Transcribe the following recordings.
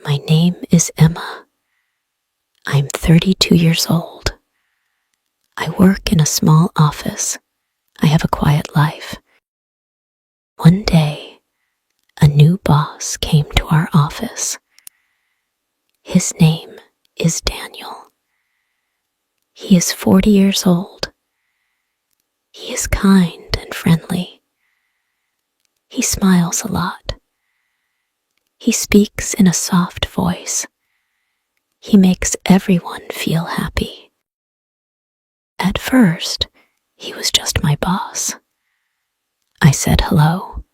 My name is Emma. I'm 32 years old. I work in a small office. I have a quiet life. One day, a new boss came to our office. His name is Daniel. He is 40 years old. He is kind and friendly. He smiles a lot. He speaks in a soft voice. He makes everyone feel happy. At first, he was just my boss. I said hello.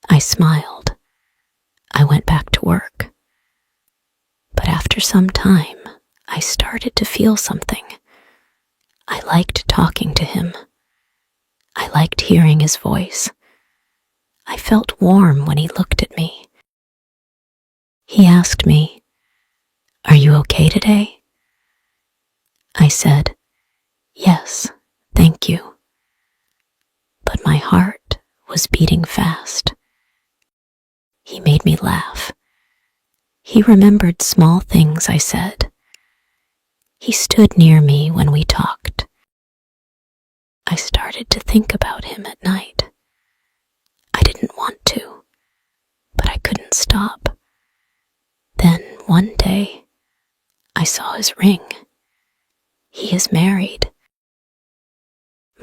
I smiled. I went back to work. But after some time, I started to feel something. I liked talking to him. I liked hearing his voice. I felt warm when he looked at me. He asked me, "Are you okay today?" I said, "Yes, thank you." But my heart was beating fast. He made me laugh. He remembered small things I said. He stood near me when we talked. I started to think about him at night. I didn't want to, but I couldn't stop. Then one day, I saw his ring. He is married.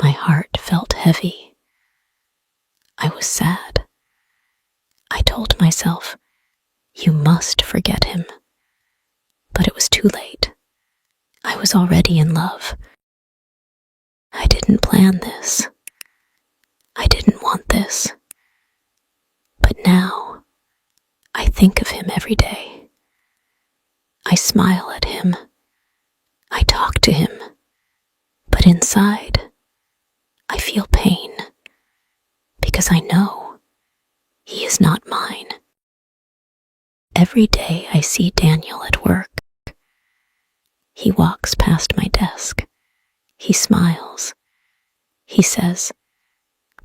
My heart felt heavy. I was sad. I told myself, "You must forget him." But it was too late. I was already in love. I didn't plan this. I didn't want this. But now, I think of him every day. I smile at him. I talk to him. But inside, I feel pain. Because I know he is not mine. Every day I see Daniel at work. He walks past my desk. He smiles. He says,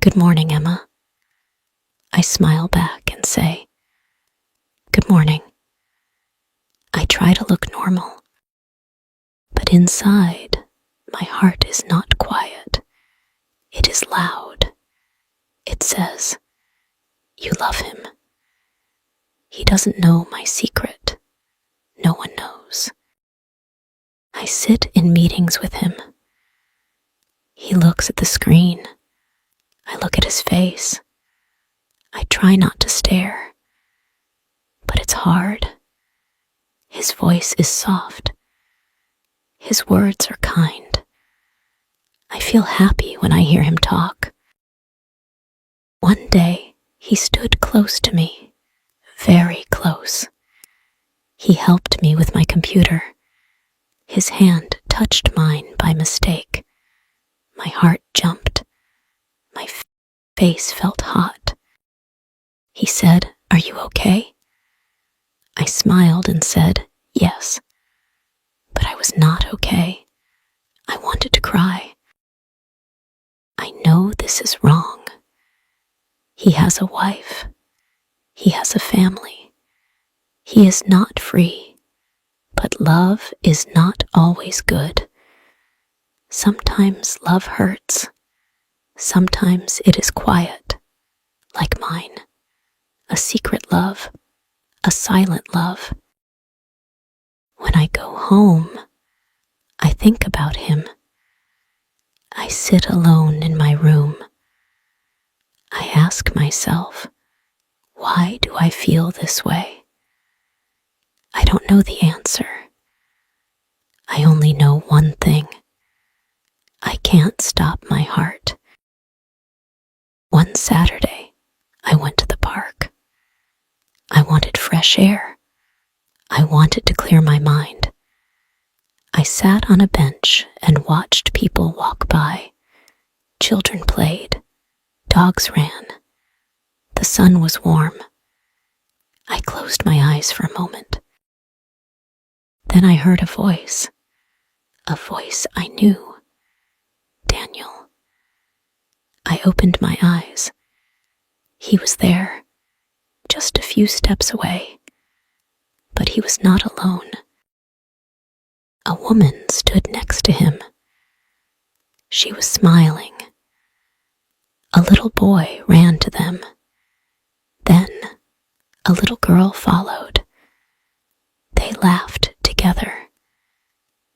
"Good morning, Emma." I smile back and say, "Good morning." I try to look normal. But inside, my heart is not quiet. It is loud. It says, "You love him." He doesn't know my secret. No one knows. I sit in meetings with him. He looks at the screen. I look at his face. I try not to stare. But it's hard. His voice is soft. His words are kind. I feel happy when I hear him talk. One day, he stood close to me, very close. He helped me with my computer. His hand touched mine by mistake. My heart jumped. My face felt hot. He said, "Are you okay?" I smiled and said, "Yes." But I was not okay. I wanted to cry. I know this is wrong. He has a wife. He has a family. He is not free. But love is not always good. Sometimes love hurts. Sometimes it is quiet, like mine. A secret love, a silent love. When I go home, I think about him. I sit alone in my room. I ask myself, why do I feel this way? I don't know the answer. I only know one thing. I can't stop my heart. One Saturday, I went to the park. I wanted fresh air. I wanted to clear my mind. I sat on a bench and watched people walk by. Children played. Dogs ran. The sun was warm. I closed my eyes for a moment. Then I heard a voice I knew. Daniel. I opened my eyes. He was there, just a few steps away. but he was not alone. A woman stood next to him. She was smiling. A little boy ran to them. Then a little girl followed. They laughed together.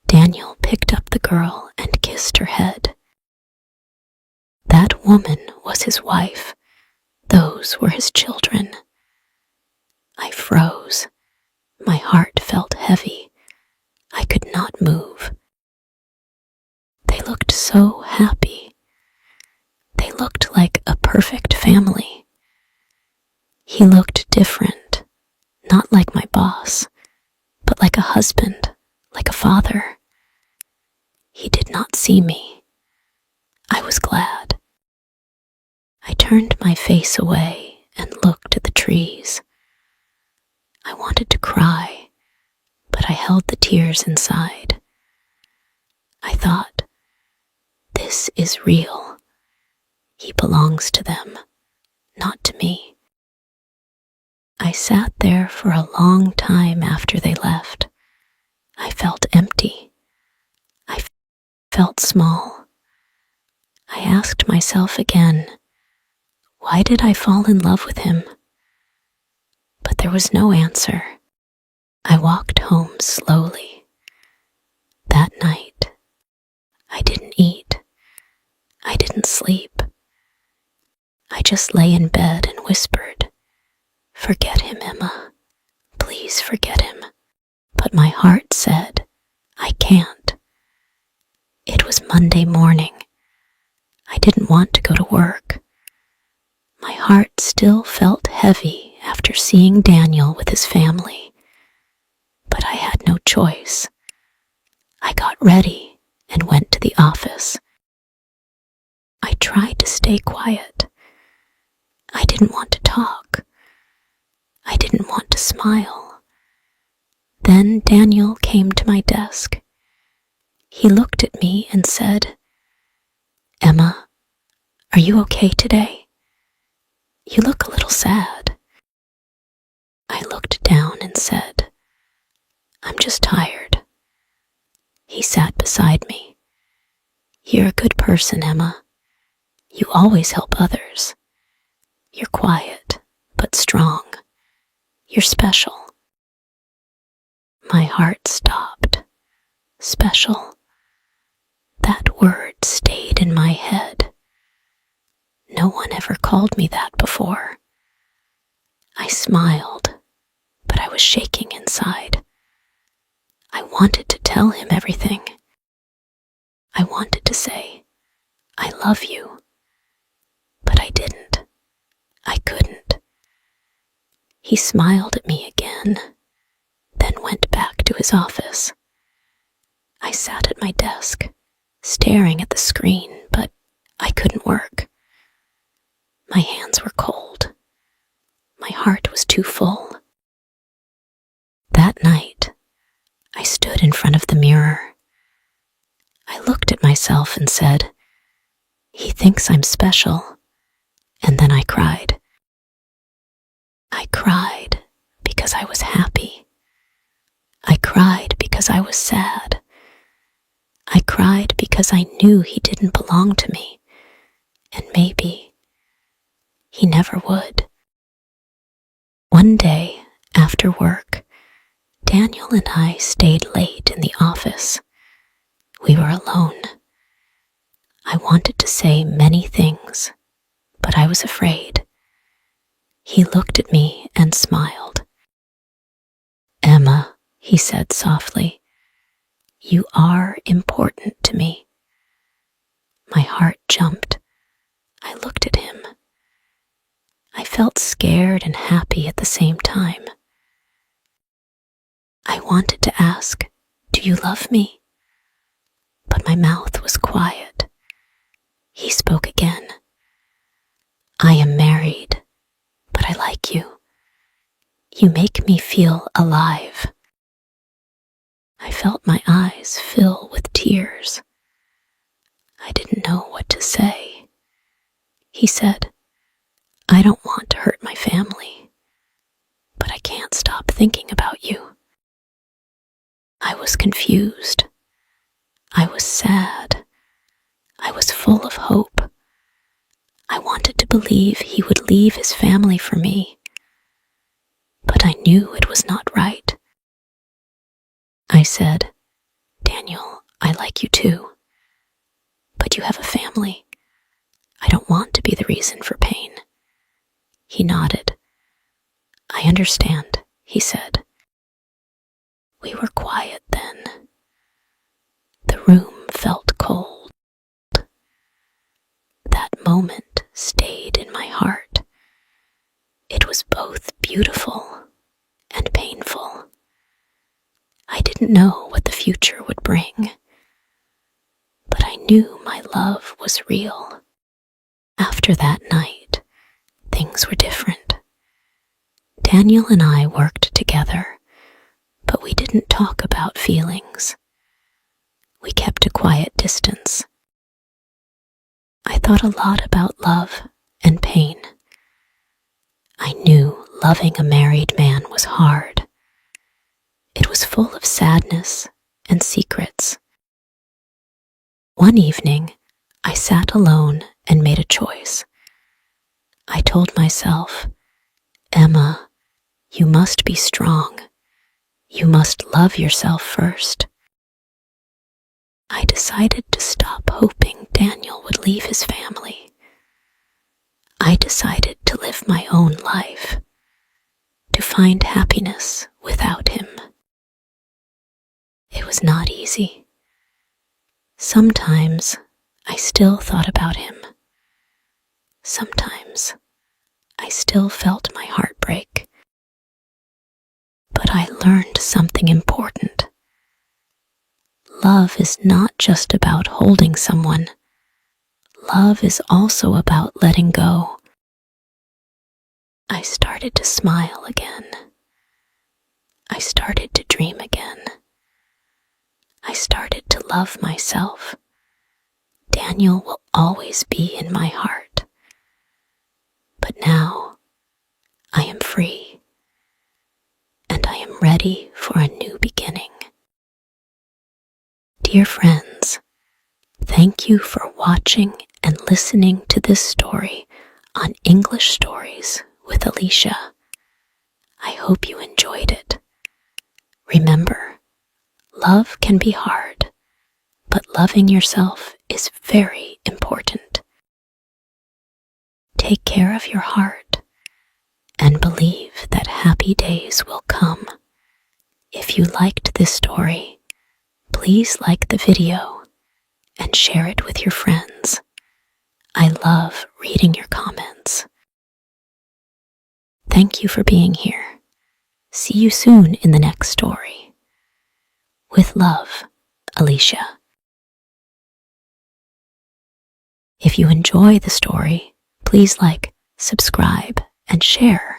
Daniel picked up the girl and kissed her head. That woman was his wife. Those were his children. I froze. My heart felt heavy. I could not move. They looked so happy. They looked like a perfect family. He looked different, not like my boss, but like a husband, like a father. He did not see me. I was glad. I turned my face away and looked at the trees. I wanted to cry, but I held the tears inside. I thought, this is real. He belongs to them, not to me. I sat there for a long time after they left. I felt empty. I felt small. I asked myself again, why did I fall in love with him? But there was no answer. I walked home slowly. That night, I didn't eat. I didn't sleep. I just lay in bed and whispered, forget him, Emma. Please forget him. But my heart said, I can't. It was Monday morning. I didn't want to go to work. My heart still felt heavy after seeing Daniel with his family. But I had no choice. I got ready and went to the office. I tried to stay quiet. I didn't want to talk. I didn't want to smile. Then Daniel came to my desk. He looked at me and said, Emma, are you okay today? You look a little sad. I looked down and said, I'm just tired. He sat beside me. You're a good person, Emma. You always help others. You're quiet, but strong. You're special. My heart stopped. Special. That word stayed in my head. No one ever called me that before. I smiled, but I was shaking inside. I wanted to tell him everything. I wanted to say, I love you. But I didn't. I couldn't. He smiled at me again, then went back to his office. I sat at my desk, staring at the screen, but I couldn't work. My hands were cold. My heart was too full. That night, I stood in front of the mirror. I looked at myself and said, he thinks I'm special. And then I cried. I cried because I was happy. I cried because I was sad. I cried because I knew he didn't belong to me, and maybe he never would. One day, after work, Daniel and I stayed late in the office. We were alone. I wanted to say many things, but I was afraid. He looked at me and smiled. Emma, he said softly, you are important to me. My heart jumped. I looked at him. I felt scared and happy at the same time. I wanted to ask, do you love me? But my mouth was quiet. He spoke again. I am married, but I like you. You make me feel alive. I felt my eyes fill with tears. I didn't know what to say. He said, I don't want to hurt my family, but I can't stop thinking about you. I was confused. I was sad. I was full of hope. I wanted to believe he would leave his family for me, but I knew it was not right. I said, "Daniel, I like you too, but you have a family. I don't want to be the reason for pain." He nodded. "I understand," he said. We were quiet then. The room felt cold. That moment stayed in my heart. It was both beautiful and painful. I didn't know what the future would bring, but I knew my love was real. After that night, things were different. Daniel and I worked together, but we didn't talk about feelings. We kept a quiet distance. I thought a lot about love and pain. I knew loving a married man was hard. It was full of sadness and secrets. One evening, I sat alone and made a choice. I told myself, "Emma, you must be strong. You must love yourself first." I decided to stop hoping Daniel would leave his family. I decided to live my own life, to find happiness without him. It was not easy. Sometimes I still thought about him. Sometimes I still felt my heart break. But I learned something important. Love is not just about holding someone. Love is also about letting go. I started to smile again. I started to dream again. I started to love myself. Daniel will always be in my heart. But now I am free, and I am ready for a new beginning. Dear friends, thank you for watching and listening to this story on English Stories with Allicia. I hope you enjoyed it. Remember, love can be hard, but loving yourself is very important. Take care of your heart and believe that happy days will come. If you liked this story, please like the video and share it with your friends. I love reading your comments. Thank you for being here. See you soon in the next story. With love, Allicia. If you enjoy the story, please like, subscribe, and share.